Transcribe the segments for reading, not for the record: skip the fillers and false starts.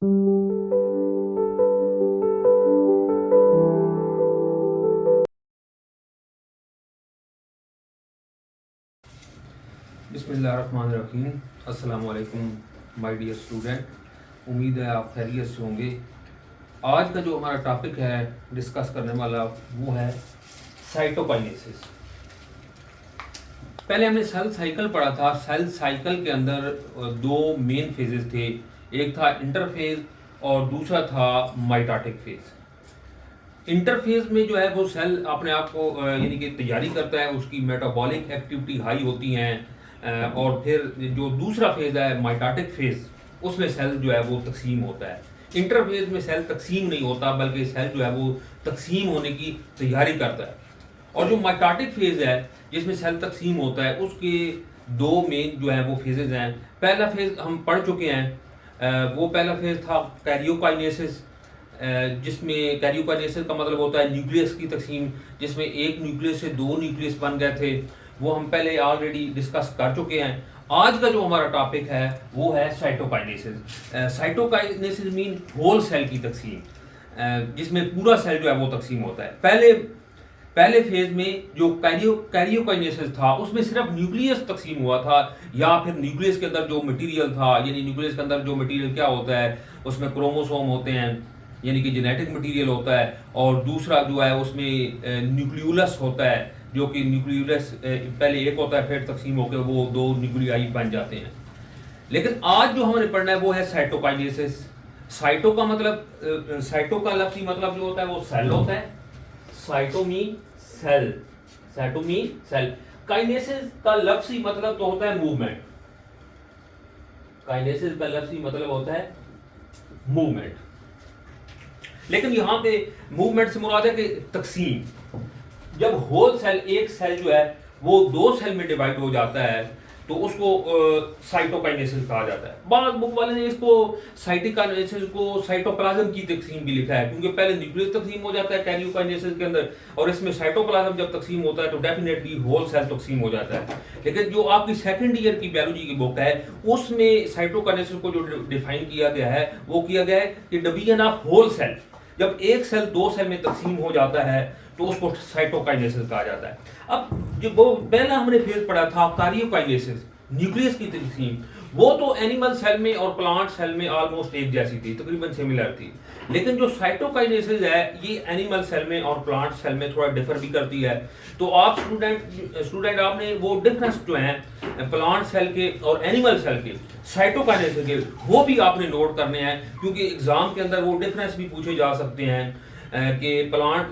बिस्मिल्लाहिर्रहमानिर्रहीम। अस्सलाम वालेकुम माय डियर स्टूडेंट, उम्मीद है आप खैरियत से होंगे। आज का जो हमारा टॉपिक है डिस्कस करने वाला वो है साइटोकाइनेसिस। पहले हमने सेल साइकिल पढ़ा था। सेल साइकिल के अंदर दो मेन फेजेस थे, एक था इंटरफेज और दूसरा था माइटोटिक फेज। इंटरफेज में जो है वो सेल अपने आप को यानी कि तैयारी करता है, उसकी मेटाबॉलिक एक्टिविटी हाई होती हैं और फिर जो दूसरा फेज है माइटोटिक फेज, उसमें सेल जो है वो तकसीम होता है। इंटरफेज में सेल तकसीम नहीं होता, बल्कि सेल जो है वो तकसीम होने की तैयारी करता है। और जो माइटोटिक फेज है जिसमें सेल तकसीम होता है, उसके दो मेन जो है वो फेजेज हैं। पहला फेज हम पढ़ चुके हैं, वो पहला फेज था कैरियोकाइनेसिस, जिसमें कैरियोकाइनेसिस का मतलब होता है न्यूक्लियस की तकसीम, जिसमें एक न्यूक्लियस से दो न्यूक्लियस बन गए थे। वो हम पहले ऑलरेडी डिस्कस कर चुके हैं। आज का जो हमारा टॉपिक है वो है cytokinesis. Cytokinesis mean whole cell की तकसीम, जिसमें पूरा सेल जो है वो तकसीम होता है। पहले फेज में जो कैरियोकाइनेसिस था उसमें सिर्फ न्यूक्लियस तकसीम हुआ था, या फिर न्यूक्लियस के अंदर जो मटेरियल था, यानी न्यूक्लियस के अंदर जो मटेरियल क्या होता है, उसमें क्रोमोसोम होते हैं यानी कि जेनेटिक मटेरियल होता है, और दूसरा जो है उसमें न्यूक्लियोलस होता है, जो कि न्यूक्लियोलस पहले एक होता है फिर तकसीम होकर वो दो न्यूक्लियाई बन जाते हैं। लेकिन आज जो हमने पढ़ना है वो है साइटोकाइनेसिस। साइटो का मतलब साइटो का लफ्ज़ी मतलब जो होता है वो सेल होता है। Cyto mean cell, cyto mean cell. Kinesis का लफ्ज़ी मतलब तो होता है मूवमेंट। काइनेसिस का लफ्ज़ी मतलब होता है मूवमेंट, लेकिन यहां पे मूवमेंट से मुराद है कि तकसीम। जब होल सेल, एक सेल जो है वो दो सेल में डिवाइड हो जाता है तो उसको साइटोकाइनेसिस कहा जाता है। बाद बुक वाले ने इसको साइटोकाइनेसिस को साइटोप्लाज्म की तकसीम भी लिखा है, क्योंकि पहले न्यूक्लियस तकसीम हो जाता है कैरियोकाइनेसिस के अंदर, और इसमें साइटोप्लाज्म जब तकसीम होता है तो डेफिनेटली होल सेल तकसीम हो जाता है। लेकिन जो आपकी सेकंड ईयर की बायोलॉजी की बुक है उसमें साइटोकाइनेसिस को जो डिफाइन किया गया है वो किया गया है कि डिवीजन ऑफ होल सेल। जब एक सेल दो सेल में तकसीम हो जाता है तो उसको साइटोकाइनेसिस कहा जाता है। अब जो वो पहला हमने फेज पढ़ा था कैरियोकाइनेसिस, न्यूक्लियस की तकसीम, वो तो एनिमल सेल में और प्लांट सेल में ऑलमोस्ट एक जैसी थी, तकरीबन सिमिलर थी। लेकिन जो साइटोकाइनेसिस है ये एनिमल सेल में और प्लांट सेल में थोड़ा डिफर भी करती है। तो आप स्टूडेंट आपने वो डिफरेंस जो है प्लांट सेल के और एनिमल सेल के साइटोकाइनेसिस के, वो भी आपने नोट करने हैं, क्योंकि एग्जाम के अंदर वो डिफरेंस भी पूछे जा सकते हैं कि प्लांट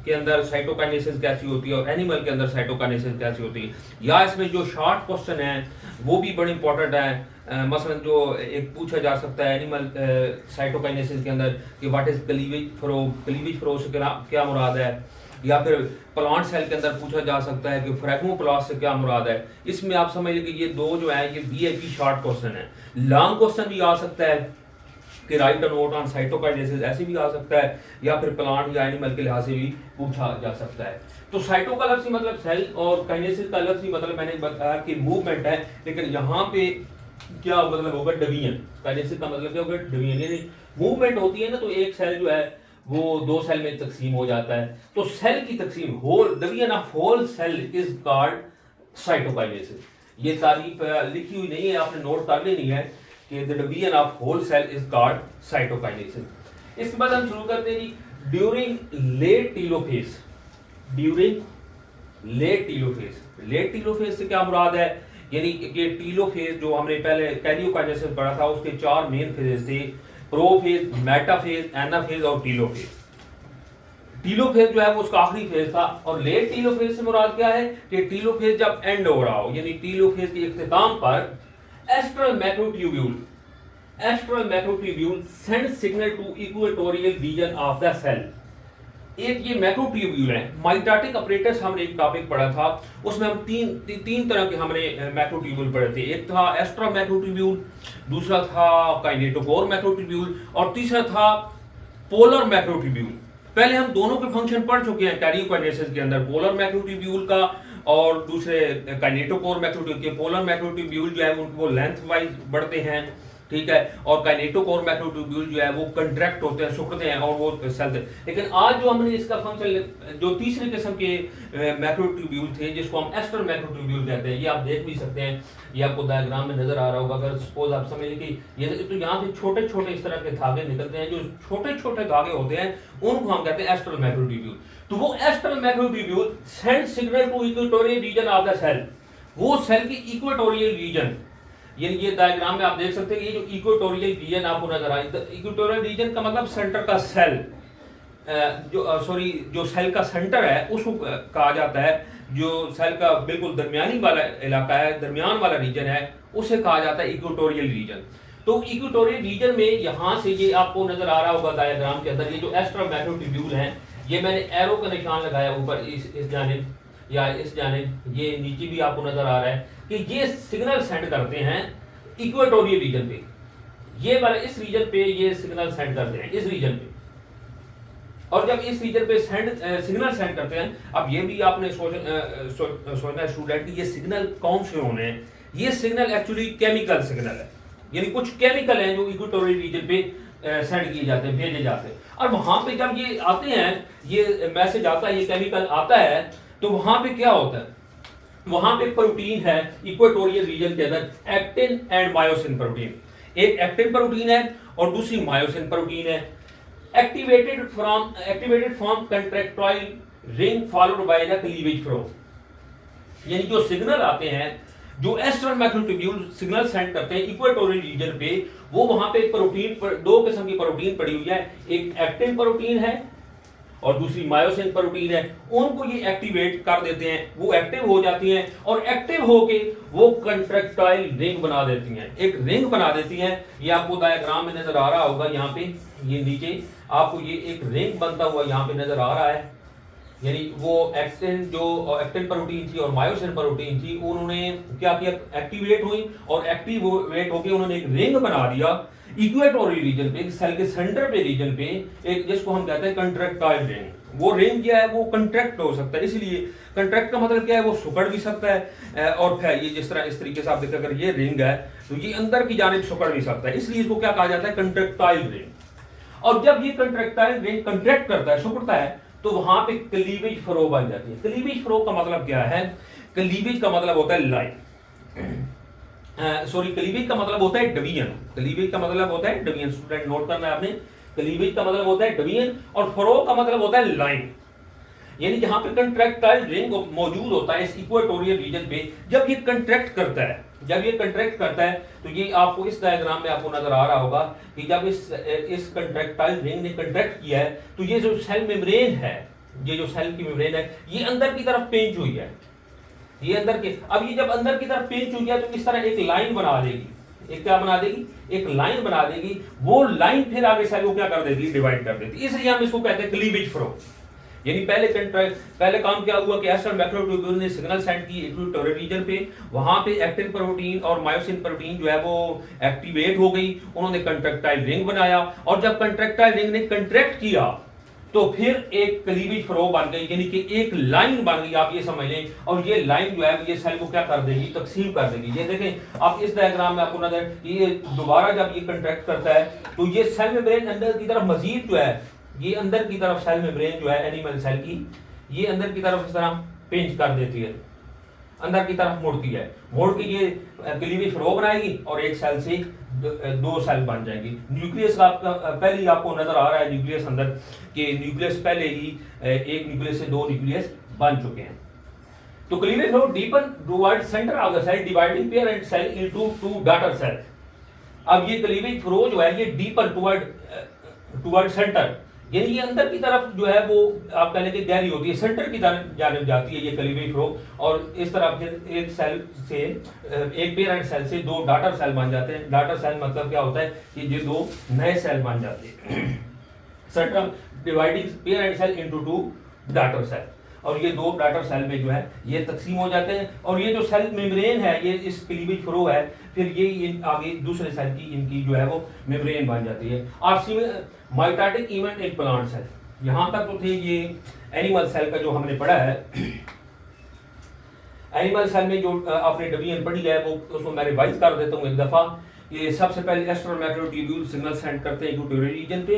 के अंदर साइटोकाइनेसिस कैसी होती है और एनिमल के अंदर साइटोकाइनेसिस कैसी होती है। या इसमें जो शॉर्ट क्वेश्चन है वो भी बड़े इंपॉर्टेंट है। मसलन जो एक पूछा जा सकता है एनिमल साइटोकाइनेसिस के अंदर कि व्हाट इज क्लीवेज फ्रो से क्या मुराद है, या फिर प्लांट सेल के अंदर पूछा जा सकता है कि फ्रैगमोप्लास्ट से क्या मुराद है। इसमें आप समझ लीजिए ये दो जो है ये वीआईपी शॉर्ट क्वेश्चन है। लॉन्ग क्वेश्चन भी आ सकता है कि right a note on cytokinesis, ऐसे भी आ सकता है, या फिर प्लांट या एनिमल के लिहाज से भी पूछा जा सकता है। तो साइटो का लफ्ज़ी मतलब सेल और काइनेसिस का लफ्ज़ी मतलब मैंने बताया कि मूवमेंट है, लेकिन यहाँ पे क्या मतलब होगा डिवीजन। काइनेसिस का मतलब क्या होगा डिवीजन, यानी मूवमेंट होती है ना, तो एक सेल जो है वो दो सेल में तकसीम हो जाता है। तो सेल की तकसीम, whole division of whole cell is called cytokinesis. ये तारीफ लिखी हुई नहीं है, आपने नोट कर लेनी है कि the division of whole cell is called cytokinesis. इसके बाद हम शुरू करते हैं जी during late telophase. During late telophase, late telophase से क्या मुराद है, यानी कि टीलोफेज जो हमने पहले कैरियोकाइनेसिस पढ़ा था उसके चार मेन फेजेस थे, प्रोफेज, मेटाफेज, एनाफेज और टीलोफेज। टीलोफेज जो है वो उसका आखिरी फेज था। और लेट टीलोफेज से मुराद क्या है कि टीलोफेज जब एंड हो रहा हो, यानी टीलोफेज के इख्तिताम पर astral macrotubule send signal to equatorial region of the cell. एक ये मैक्रोट्यूब्यूल है। माइटोटिक अपरेटस हमने एक टॉपिक पढ़ा था, उसमें हम तीन तरह के हमने मैक्रोट्यूब्यूल पढ़े थे। एक था एस्ट्रा मैक्रोट्यूब्यूल, दूसरा था काइनेटोकोर मैक्रोट्यूब्यूल, और तीसरा था पोलर मैक्रोट्यूब्यूल। पहले हम दोनों के फंक्शन पढ़ चुके हैं कैरियोकाइनेसिस के अंदर, पोलर मैक्रोट्यूब्यूल का और दूसरे काइनेटोकोर मैक्रोट्यूब्यूल के। पोलर मैक्रोट्यूब्यूल जो है वो लेंथ वाइज बढ़ते हैं, ठीक है, और काइनेटोकोर मैक्रोट्यूब्यूल जो है वो कंट्रैक्ट होते हैं, सिकुड़ते हैं और वो सेल थे। लेकिन आज जो हमने इसका फंक्शन जो तीसरे किस्म के मैक्रोट्यूब्यूल थे जिसको हम एक्स्ट्रल मैक्रोट्यूब्यूल कहते हैं, ये आप देख भी सकते हैं, ये आपको डायग्राम में नजर आ रहा होगा। अगर सपोज आप समझ लें कि ये तो यहाँ से छोटे छोटे इस तरह के धागे निकलते हैं, जो छोटे छोटे धागे होते हैं उनको हम कहते हैं एक्स्ट्रल मैक्रोट्यूब्यूल। तो वो astral microtubule send signal to equatorial region of the cell, वो सेल की इक्वेटोरियल रीजन, ये डायग्राम में आप देख सकते हैं ये जो इक्वेटोरियल रीजन आपको नजर आ रहा है, इक्वेटोरियल रीजन का मतलब सेंटर का सेल, जो सेल का सेंटर है उसको कहा जाता है, जो सेल का बिल्कुल दरमियानी वाला इलाका है, दरमियान वाला रीजन है, उसे कहा जाता है इक्वेटोरियल रीजन। तो इक्वेटोरियल रीजन में यहाँ से ये आपको नजर आ रहा होगा डायग्राम के अंदर, ये जो एक्स्ट्रा मैक्रोट्यूब्यूल हैं, ये मैंने एरो का निशान लगाया ऊपर इस जानिब या इस जानिब, ये नीचे भी आपको नजर आ रहा है कि ये सिग्नल सेंड करते हैं इक्वेटोरियल रीजन पे, ये वाला इस रीजन पे ये सिग्नल सेंड करते हैं इस रीजन पे। और जब इस रीजन पे सिग्नल सेंड करते हैं, अब ये भी आपने सोचना स्टूडेंट कि ये सिग्नल कौन से होने हैं, ये सिग्नल एक्चुअली केमिकल सिग्नल है, यानी कुछ केमिकल हैं जो इक्वेटोरियल रीजन पे सेंड किए जाते हैं, भेजे जाते हैं। और वहां पे जब ये आते हैं, ये मैसेज आता है, ये केमिकल आता है, तो वहां पे क्या होता है, वहां पे प्रोटीन है इक्वेटोरियल रीजन के अंदर, एक्टिन एंड मायोसिन प्रोटीन, एक एक्टिन प्रोटीन है और दूसरी मायोसिन प्रोटीन है। Activated from contractile ring followed by the cleavage flow, यानी जो सिग्नल आते हैं, जो एक्स्ट्रल मैक्रोट्यूब्यूल सिग्नल सेंड करते हैं इक्वेटोरियल रीजन पे, वो वहां पे प्रोटीन पर दो किस्म की प्रोटीन पड़ी हुई है, एक एक्टिन प्रोटीन है और दूसरी मायोसिन प्रोटीन है। उनको ये एक्टिवेट कर देते हैं, वो एक्टिव हो जाती हैं और एक्टिव होके वो कंट्रैक्टाइल रिंग बना देती हैं, एक रिंग बना देती हैं। ये आपको डायग्राम में नजर आ रहा होगा, यहाँ पे ये नीचे आपको ये एक रिंग बनता हुआ यहाँ पे नजर आ रहा है, यानी वो एक्टिन प्रोटीन थी और मायोसिन प्रोटीन थी, उन्होंने क्या किया, एक्टिवेट हुई और एक्टिवेट होके उन्होंने एक रिंग बना दिया इक्वेटोरियल रीजन पे, सेल के सेंटर पे रीजन पे, एक जिसको हम कहते हैं कंट्रैक्टाइल रिंग। वो रिंग क्या है, वो कंट्रैक्ट हो सकता है, इसलिए कंट्रैक्ट का मतलब क्या है, वो सुकड़ भी सकता है और फिर ये जिस तरह इस तरीके से आप देखते अगर ये रिंग है तो ये अंदर की जानिब सुकड़ भी सकता है, इसलिए इसको क्या कहा जाता है, कंट्रैक्टाइल रिंग। और जब ये कंट्रैक्टाइल रिंग कंट्रैक्ट करता है, सुकड़ता है, तो वहां पे क्लीवेज फ्लो बन जाती है। क्लीवेज फ्लो का मतलब क्या है, क्लीवेज का मतलब होता है लाइन, क्लीवेज का मतलब होता है डिवीजन, क्लीवेज का मतलब होता है डिवीजन, स्टूडेंट नोट करना है आपने, क्लीवेज का मतलब होता है डिवीजन और फ्लो का मतलब होता है लाइन, यानी जहां पे कंट्रैक्टाइल रिंग मौजूद होता है इस इक्वेटोरियल रीजन पे, जब ये कंट्रैक्ट करता है, जब ये कंट्रैक्ट करता है, तो ये आपको इस डायग्राम में आपको नजर आ रहा होगा कि जब इस कंट्रैक्टाइल रिंग ने कंट्रैक्ट किया है, तो ये जो सेल मेम्ब्रेन है, ये जो सेल की मेम्ब्रेन है, ये अंदर की तरफ पेंच हुई है, ये अंदर के, अब ये जब अंदर की तरफ पेंच हुई है तो इस तरह एक लाइन बना देगी, एक क्या बना देगी, एक लाइन बना देगी, वो लाइन फिर आगे सेल को क्या कर देती है, डिवाइड कर देती है, इसलिए हम इसको कहते हैं क्लीवेज फ्लो। यानी पहले काम क्या हुआ कि एक्स्ट्रल मैक्रोट्यूब्यूल ने सिग्नल सेंड की इक्वेटोरियल रीजन पे, वहां पे एक्टिन प्रोटीन और मायोसिन प्रोटीन जो है वो एक्टिवेट हो गई, उन्होंने कंट्रैक्टाइल रिंग बनाया, और जब कंट्रैक्टाइल रिंग ने कंट्रैक्ट किया तो फिर एक क्लीवेज फ्लो बन गई, यानी कि एक लाइन बन गई, आप ये समझ लें, और ये लाइन जो है ये सेल को क्या कर देगी, तकसीम कर देगी। ये देखें आप इस डायग्राम में आपको नजर, ये दोबारा जब ये कंट्रैक्ट करता है तो ये सेल मेम्ब्रेन अंदर की तरफ मजीद जो है, ये अंदर की तरफ सेल मेम्ब्रेन जो है एनिमल सेल की, ये अंदर की तरफ इस तरह पिंच कर देती है, अंदर की तरफ मुड़ती है, मुड़ के ये क्लीवेज फ्लो बनाएगी और एक सेल से दो सेल बन जाएंगी। न्यूक्लियस आपका पहले ही आपको नजर आ रहा है, न्यूक्लियस अंदर के न्यूक्लियस पहले ही एक न्यूक्लियस से दो न्यूक्लियस बन चुके हैं। तो cleavage furrow deepen toward centre of the cell dividing parent cell into two daughter cell. अब ये क्लीवेज फ्लो जो है ये डीपन टुवर्ड सेंटर, यानी ये अंदर की तरफ जो है वो आप कह लेंगे गहरी होती है, सेंटर की जानिब जाती है ये क्लीवेज फ्लो, और इस तरह फिर एक सेल से, एक पेरेंट सेल से दो डॉटर सेल बन जाते हैं। डॉटर सेल मतलब क्या होता है कि ये दो नए सेल बन जाते हैं, central dividing parent cell into two daughter cell, और ये दो डॉटर सेल में जो है ये तकसीम हो जाते हैं, और ये जो सेल मेम्ब्रेन है, ये इस क्लीवेज फ्लो है, फिर ये आगे दूसरे सेल की इनकी जो है वो मेम्ब्रेन बन जाती है। और mitotic event in plant cell, यहां तक तो थे ये एनिमल सेल का जो हमने पढ़ा है। एनिमल सेल में जो आपने डिवीजन पढ़ी है वो उसको मैं रिवाइज कर देता हूँ एक दफा, कि सबसे पहले एक्स्ट्रा मैक्रोट्यूब्यूल सिग्नल सेंड करते हैं यूटिलिटी रीजन पे,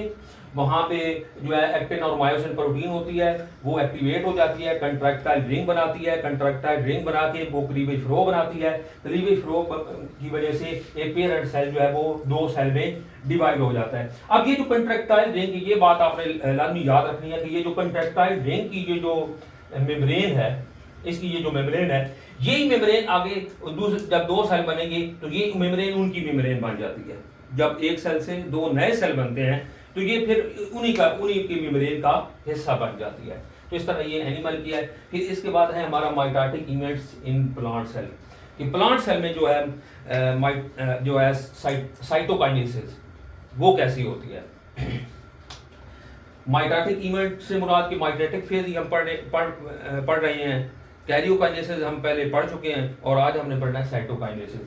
वहाँ पे जो है एक्टिन और मायोसिन प्रोटीन होती है वो एक्टिवेट हो जाती है, कंट्रैक्टाइल रिंग बनाती है, कंट्रैक्टाइल रिंग बना के वो क्लीवेज फ्लो बनाती है, क्लीवेज फ्लो की वजह से एक पेरेंट सेल जो है वो 2 सेल में डिवाइड हो जाता है। अब ये जो कंट्रैक्टाइल रिंग की, ये बात आपने लाजमी याद रखनी है कि ये जो कंट्रैक्टाइल रिंग की ये जो मेम्ब्रेन है, इसकी ये जो मेम्ब्रेन है, यही मेम्ब्रेन आगे जब 2 सेल बनेंगे तो ये मेम्ब्रेन उनकी मेम्ब्रेन बन जाती है। जब एक सेल से 2 नए सेल बनते हैं तो ये फिर उन्हीं की मेम्ब्रेन का हिस्सा बन जाती है। तो इस तरह ये एनिमल की है। फिर इसके बाद है हमारा mitotic events in plant cell. कि प्लांट सेल में जो है साइटोकाइनेसिस वो कैसी होती है। माइटोटिक इवेंट से मुराद की माइटोटिक फेज हम पढ़ रहे हैं, कैरियोकाइनेसिस हम पहले पढ़ चुके हैं और आज हमने पढ़ना है साइटोकाइनेसिस।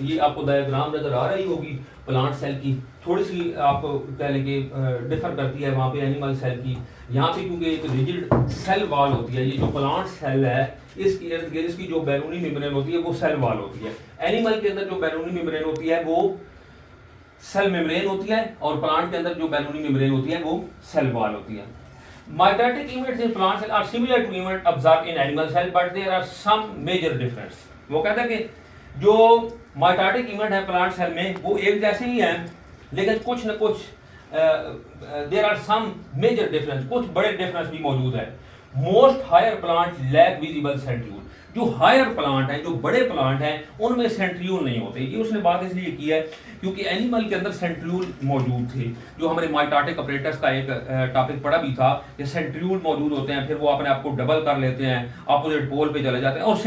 ये आपको डायग्राम नजर आ रही होगी प्लांट सेल की, थोड़ी सी आपको कह लें कि डिफर करती है वहाँ पे एनिमल सेल की। यहाँ पे क्योंकि एक रिजिड सेल वॉल होती है, ये जो प्लांट सेल है इसके इर्द गिर्द इसकी जो बैरूनी मेम्ब्रेन होती है वो सेल वॉल होती है। एनिमल के अंदर जो बैरूनी मेम्ब्रेन होती है वो सेल मेम्ब्रेन होती है और प्लांट के अंदर जो बैरूनी मेम्ब्रेन होती है वो सेल वॉल होती है। Mitotic events in plant cell are similar to events observed in animal cell, but there are some major difference। वो कहता है कि जो माइटोटिक इवेंट है प्लांट सेल में वो एक जैसे ही हैं, लेकिन कुछ न कुछ there are some major difference, कुछ बड़े डिफरेंस भी मौजूद है। Most higher plant lack visible centriole. जो हायर प्लांट हैं, जो बड़े प्लांट हैं, उनमें सेंट्रियूल नहीं होते। ये उसने बात इसलिए की है क्योंकि एनिमल के अंदर सेंट्रियूल मौजूद थे। जो हमारे माइटोटिक ऑपरेटर्स का एक टॉपिक पढ़ा भी था कि सेंट्रियूल मौजूद होते हैं, फिर वो अपने आप को डबल कर लेते हैं, अपोजिट पोल पे चले जाते हैं, और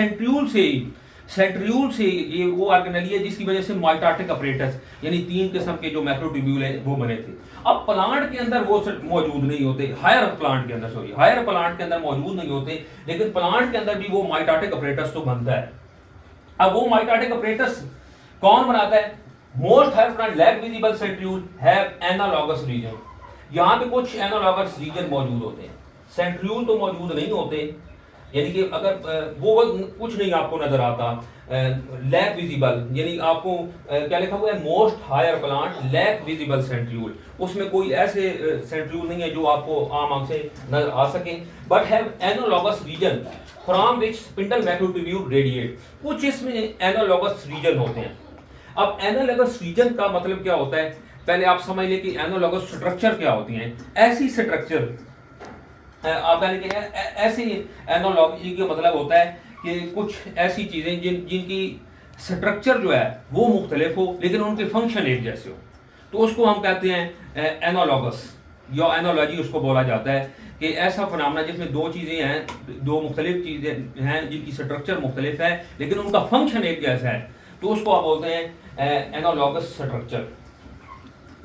सेंट्रियूल से ये वो ऑर्गेनेली है जिसकी वजह से माइटोटिक ऑपरेटर्स यानी 3 किस्म के जो मैक्रोट्यूब्यूल है वो बने थे। अब प्लांट के अंदर वो मौजूद नहीं होते, हायर प्लांट के अंदर मौजूद नहीं होते, लेकिन प्लांट के अंदर भी वो माइटोटिक ऑपरेटर्स तो बनता है। अब वो माइटोटिक ऑपरेटर्स कौन बनाता है? Most higher plant lack visible centriole have analogous region. यहाँ पे कुछ एनालॉगस रीजन मौजूद होते हैं, सेंट्रियूल तो मौजूद नहीं होते। यानी कि अगर वो कुछ नहीं आपको नजर आता, लैक विजिबल यानी आपको क्या लिखा हुआ है, most higher plant lack visible centriole, उसमें कोई ऐसे सेंट्रियूल नहीं है जो आपको आम आंख से नजर आ सके, but have analogous region from which spindle macrotubule radiate. कुछ इसमें एनालॉगस रीजन होते हैं। अब एनालॉगस रीजन का मतलब क्या होता है, पहले आप समझ लें कि एनालॉगस स्ट्रक्चर क्या होती हैं। ऐसी स्ट्रक्चर आप यानी कि ऐसी एनालॉजी का मतलब होता है कि कुछ ऐसी चीज़ें जिनकी स्ट्रक्चर जो है वो मुख्तलिफ हो लेकिन उनके फंक्शन एक जैसे हो, तो उसको हम कहते हैं एनालॉगस या एनालॉजी उसको बोला जाता है। कि ऐसा फनामना जिसमें 2 चीज़ें हैं, 2 मुख्तलिफ चीज़ें हैं जिनकी स्ट्रक्चर मुख्तलिफ है लेकिन उनका फंक्शन एक जैसा है, तो उसको आप बोलते हैं एनालॉगस स्ट्रक्चर।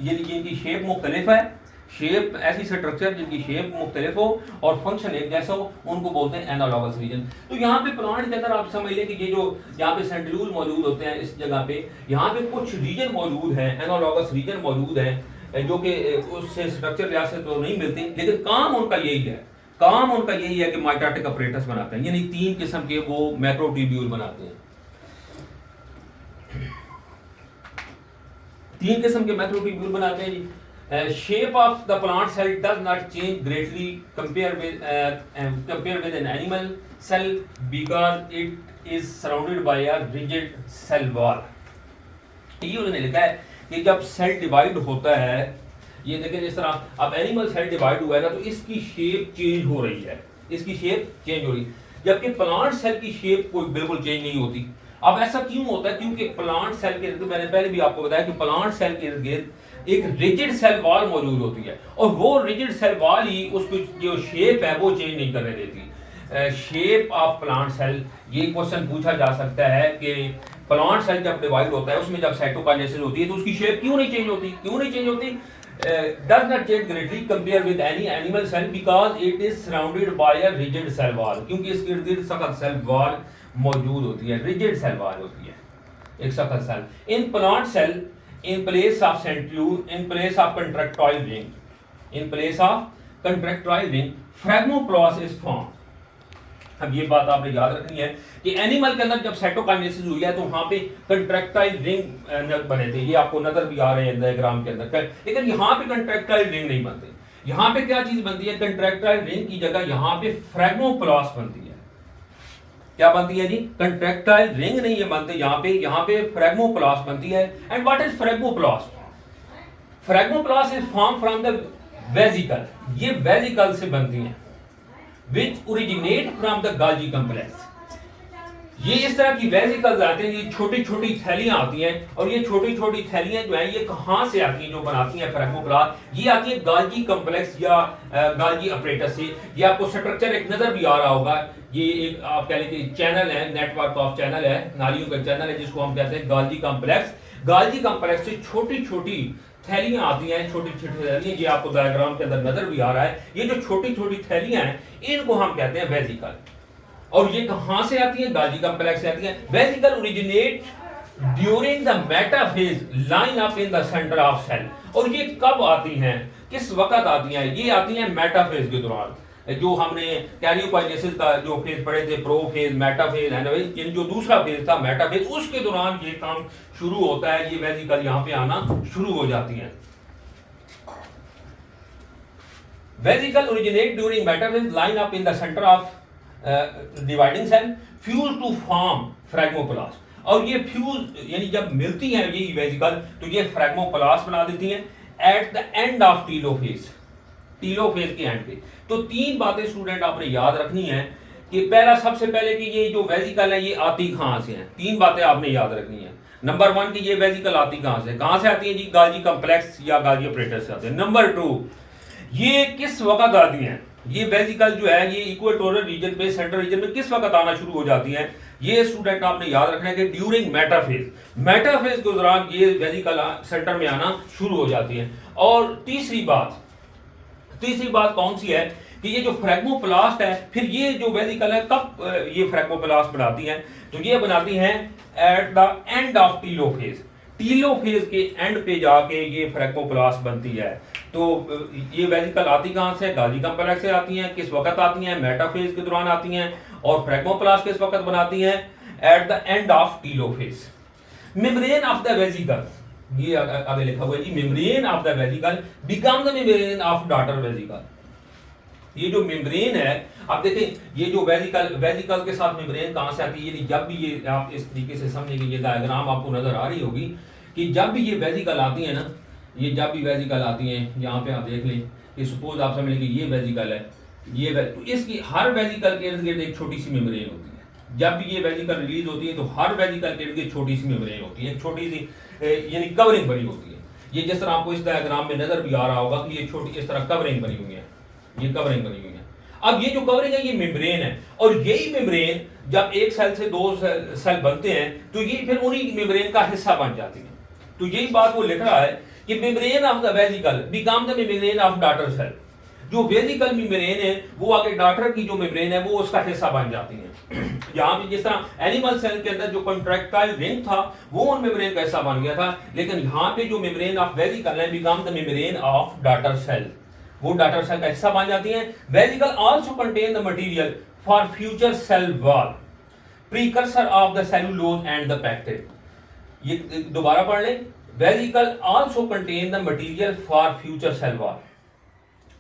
यानी जिनकी शेप मुख्तलिफ है, शेप ऐसी स्ट्रक्चर जिनकी शेप मुख्तलिफ हो और फंक्शन एक जैसा हो, उनको बोलते हैं एनालॉगस रीजन। तो यहाँ पे प्लांट के अंदर आप समझ लें कि ये जो यहाँ पे सेंट्रियूल मौजूद होते हैं इस जगह पे, यहाँ पे कुछ रीजन मौजूद हैं, एनालॉगस रीजन मौजूद हैं जो कि उससे स्ट्रक्चर लिहाज से तो नहीं मिलती, लेकिन काम उनका यही है कि माइटोटिक ऑपरेटर्स बनाते हैं, यानी 3 किस्म के वो मैक्रोट्यूब्यूल बनाते हैं। 3 किस्म के मैक्रोट्यूब्यूल बनाते हैं जी। Shape of the plant cell does not change greatly compared with an animal cell because it is surrounded by a rigid cell wall। ये उन्होंने लिखा है कि जब सेल डिवाइड होता है, ये देखें जिस तरह अब एनिमल सेल डिवाइड हुआ है ना, तो इसकी शेप चेंज हो रही है, जबकि प्लांट सेल की शेप कोई बिल्कुल चेंज नहीं होती। अब ऐसा क्यों होता है? क्योंकि प्लांट सेल के इर्द, मैंने पहले भी आपको बताया कि प्लांट सेल के इर्द गिर्द एक रिजिड सेल वॉल मौजूद होती है और वो रिजिड सेल वॉल ही उसकी जो शेप है वो चेंज नहीं करने देती। शेप ऑफ प्लांट सेल, ये क्वेश्चन पूछा जा सकता है कि प्लांट सेल जब डिवाइड होता है उसमें जब साइटोकाइनेसिस होती है तो उसकी शेप क्यों नहीं चेंज होती? Does not change greatly compare with any animal cell because it is surrounded by a rigid cell wall, क्योंकि इसके इर्द गिर्द सख्त सेल वॉल मौजूद होती है, रिजिड सेल वॉल होती है, एक सख्त cell. In plant cell in place of centriole, in place of contractile ring, fragmoplast is formed। अब ये बात आपने याद रखनी है कि एनिमल के अंदर जब साइटोकाइनेसिस हुई है तो वहां पे कंट्रैक्टाइल रिंग बने थे, ये आपको नजर भी आ रहे हैं डायग्राम के अंदर, लेकिन यहाँ पे कंट्रैक्टाइल रिंग नहीं बनते। यहाँ पे क्या चीज बनती है, कंट्रैक्टाइल रिंग की जगह यहाँ पे फ्रैग्मोप्लास्ट बनती है। क्या बनती है जी, कंट्रैक्टाइल रिंग नहीं है बनते यहाँ पे फ्रैग्मोप्लास्ट बनती है। And what is phragmoplast? Phragmoplast is form from the vesicle, ये वेसिकल से बनती हैं, which originate from the Golgi complex। ये इस तरह की वेसिकल्स आते हैं, ये छोटी छोटी थैलियां आती हैं, और ये छोटी छोटी थैलियां जो हैं ये कहाँ से आती हैं, जो बनाती हैं फ्रैग्मोप्लास्ट, ये आती है गाल्गी कम्प्लेक्स या गाल्गी अपरेटस से। ये आपको स्ट्रक्चर एक नजर भी आ रहा होगा, ये एक आप कह लीजिए चैनल है, नेटवर्क ऑफ चैनल है, नालियों का चैनल है, जिसको हम कहते हैं गाल्गी कम्प्लेक्स। गाल्गी कम्प्लेक्स से छोटी छोटी थैलियां आती हैं, छोटी छोटी थैलियां, ये आपको डायग्राम के अंदर नजर भी आ रहा है। ये जो छोटी छोटी थैलियां हैं इनको हम कहते हैं वेसिकल। और ये कहां से आती हैं, गाल्गी कम्प्लेक्स से आती हैं। Vesicle originate during the metaphase line up in the centre of cell. और ये कब आती हैं, किस वक्त आती हैं? ये आती हैं मेटाफेज के दौरान। जो हमने कैरियोकाइनेसिस का जो फेज पढ़े थे, प्रोफेज, मेटाफेज, एनाफेज, जो दूसरा फेज था मेटाफेज, उसके दौरान ये काम शुरू होता है, ये वेसिकल यहाँ पे आना शुरू हो जाती हैं। Vesicle originate during metaphase line up in the centre of dividing cell fuse to form phragmoplast. और ये फ्यूज यानी जब मिलती हैं ये वेसिकल तो ये फ्रैग्मोप्लास्ट बना देती हैं at the end of telophase, telophase के एंड पे। तो तीन बातें स्टूडेंट आपने याद रखनी है कि पहला, सबसे पहले कि ये जो वेसिकल है ये आती कहां से है। तीन बातें आपने याद रखनी है। नंबर 1 कि ये वेसिकल आती कहां से आती है जी, गाल्गी कम्प्लेक्स या गाल्गी अपरेटस से आती है। नंबर 2, ये किस वक्त आती हैं, ये वेसिकल जो है ये इक्वेटोरियल रीजन पे, सेंट्रल रीजन में किस वक्त आना शुरू हो जाती हैं। ये स्टूडेंट आपने याद रखना है कि ड्यूरिंग मेटाफेज, मेटाफेज के दौरान ये वेसिकल सेंटर में आना शुरू हो जाती है। और तीसरी बात कौन सी है कि ये जो फ्रैग्मोप्लास्ट है, फिर ये जो वेसिकल है कब ये फ्रैग्मोप्लास्ट बनाती हैं, तो ये बनाती हैं at the end of telophase, telophase के एंड पे जाके ये फ्रैग्मोप्लास्ट बनती है। तो ये वेसिकल आती कहां से, गाल्गी कम्प्लेक्स से आती हैं, किस वक्त आती हैं, मेटाफेज के दौरान आती हैं। और फ्रैग्मोप्लास्ट किस वक्त बनाती हैं, at the end of telophase. Membrane of the vesicle, ये आगे लिखा हुआ है जी, membrane of the vesicle become the membrane of daughter vesicle. ये जो मेम्ब्रेन है, आप देखें ये जो वेसिकल के साथ मेम्ब्रेन कहां से आती है, जब भी ये आप इस तरीके से समझेंगे, ये डायग्राम आपको नजर आ रही होगी कि जब भी ये वेसिकल आती है ना, ये जब भी वेसिकल आती हैं, यहाँ पे आप देख लें कि सपोज आप समझ लें कि ये वेसिकल है, तो इसकी हर वेसिकल के इर्द गिर्द एक छोटी सी मेम्ब्रेन होती है। जब भी ये वेसिकल रिलीज होती है तो हर वेसिकल के इर्द गिर्द छोटी सी मेम्ब्रेन होती है, एक छोटी सी यानी कवरिंग बनी होती है। ये जिस तरह आपको इस डायग्राम में नजर भी आ रहा होगा कि ये छोटी इस तरह कवरिंग बनी हुई है, ये कवरिंग बनी हुई है। अब ये जो कवरिंग है ये मेम्ब्रेन है, और यही मेम्ब्रेन जब एक सेल से दो सेल बनते हैं तो ये फिर उन्हीं मेम्ब्रेन का हिस्सा बन जाती है। तो यही बात वो लिख रहा है कि membrane of the vesicle become the membrane of daughter cell. जो वेसिकल मेम्ब्रेन है वो आगे डॉटर की जो मेम्ब्रेन है वो उसका हिस्सा बन जाती है। यहाँ पे जिस तरह एनिमल सेल के अंदर जो कंट्रैक्टाइल रिंग था वो उन मेम्ब्रेन का हिस्सा बन गया था, लेकिन यहाँ पे जो मेम्ब्रेन ऑफ वेसिकल है become the membrane of daughter cell, वो डॉटर सेल का हिस्सा बन जाती है। Vesicle also contain the material for future cell wall, precursor of the cellulose and the pectin. ये दोबारा पढ़ लें, vesicle also contain the material for future cell wall.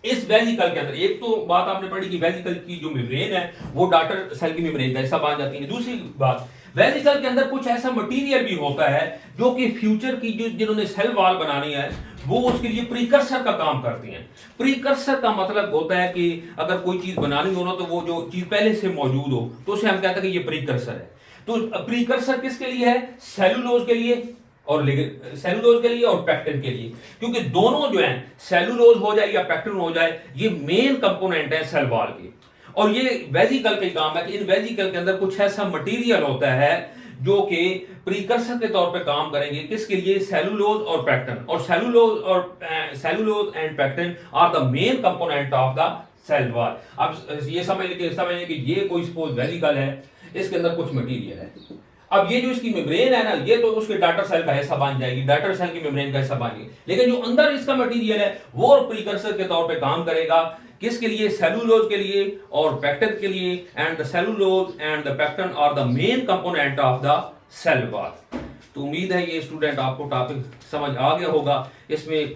इस वेसिकल के अंदर एक तो बात आपने पढ़ी कि वेसिकल की जो मेम्ब्रेन है वो डॉटर सेल की मेम्ब्रेन का हिस्सा बन जाती है। दूसरी बात, वेसिकल के अंदर कुछ ऐसा मटेरियल भी होता है जो कि फ्यूचर की जो जिन्होंने सेल वॉल बनानी है वो उसके लिए प्रीकर्सर का काम करती हैं। प्रीकर्सर का मतलब होता है कि अगर कोई चीज बनानी हो ना तो वो जो चीज पहले से मौजूद हो तो उसे हम कहते हैं कि ये प्रीकर्सर है। तो प्रीकर्सर किसके लिए है, सेलुलोज के लिए और सेलुलोज के लिए और पेक्टिन के लिए, क्योंकि दोनों जो है सेलुलोज हो जाए या पेक्टिन हो जाए ये मेन कंपोनेंट है सेल वॉल के। और ये वेसिकल के काम है कि इन वेसिकल के अंदर कुछ ऐसा मटेरियल होता है जो कि प्रीकर्सर के तौर पे काम करेंगे, किसके लिए, सेलुलोज और पेक्टिन। और cellulose and pectin are the main component of the cell wall. अब ये समझ लें कि ये कोई सपोज वेसिकल है, इसके अंदर कुछ मटेरियल है, अब ये जो इसकी मेम्ब्रेन है ना, ये तो उसके डॉटर सेल का हिस्सा बन जाएगी, डॉटर सेल की मेम्ब्रेन का हिस्सा बन जाएगी, लेकिन जो अंदर इसका मटेरियल है वो प्रीकर्सर के तौर पे काम करेगा। किसके लिए? सेलुलोज के लिए और पेक्टिन के लिए। And the cellulose and the pectin are the main component of the cell wall. तो उम्मीद है ये स्टूडेंट आपको टॉपिक समझ आ गया होगा। इसमें